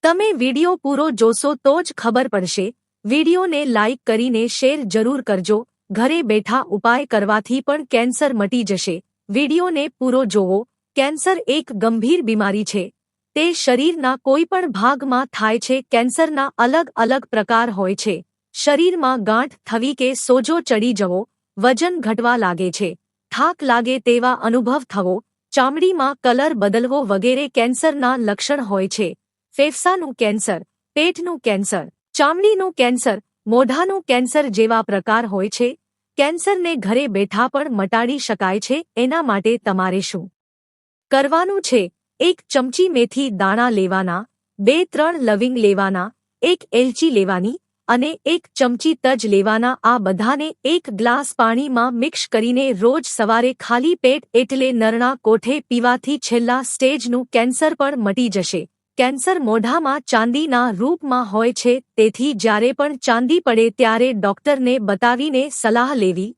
તમે વિડિયો પૂરો જોશો તો જ ખબર પડશે। વિડિયોને લાઇક કરીને શેર જરૂર કરજો। ઘરે બેઠા ઉપાય કરવાથી પણ કેન્સર મટી જશે। વિડિયોને પૂરો જોવો। કેન્સર એક ગંભીર બીમારી છે। તે શરીરના કોઈપણ ભાગમાં થાય છે। કેન્સરના અલગ અલગ પ્રકાર હોય છે। શરીરમાં ગાંઠ થવી કે સોજો ચડી જવો, વજન ઘટવા લાગે છે, થાક લાગે તેવા અનુભવ થવો, ચામડીમાં કલર બદલવો વગેરે કેન્સરના લક્ષણ હોય છે। ફેફસાનું કેન્સર, પેટનું કેન્સર, ચામડીનું કેન્સર, મોઢાનું કેન્સર જેવા પ્રકાર હોય છે। કેન્સરને ઘરે બેઠા પણ મટાડી શકાય છે। એના માટે તમારે શું કરવાનું છે? 1 ચમચી મેથી દાણા લેવાના, 2-3 લવિંગ લેવાના, 1 એલચી લેવાની અને 1 ચમચી તજ લેવાના। આ બધાને 1 ગ્લાસ પાણીમાં મિક્સ કરીને રોજ સવારે ખાલી પેટ એટલે નરણા કોઠે પીવાથી છેલ્લા સ્ટેજનું કેન્સર પણ મટી જશે। કેન્સર મોઢામાં ચાંદીના રૂપમાં હોય છે, તેથી જ્યારે પણ ચાંદી પડે ત્યારે ડોક્ટરને બતાવીને સલાહ લેવી।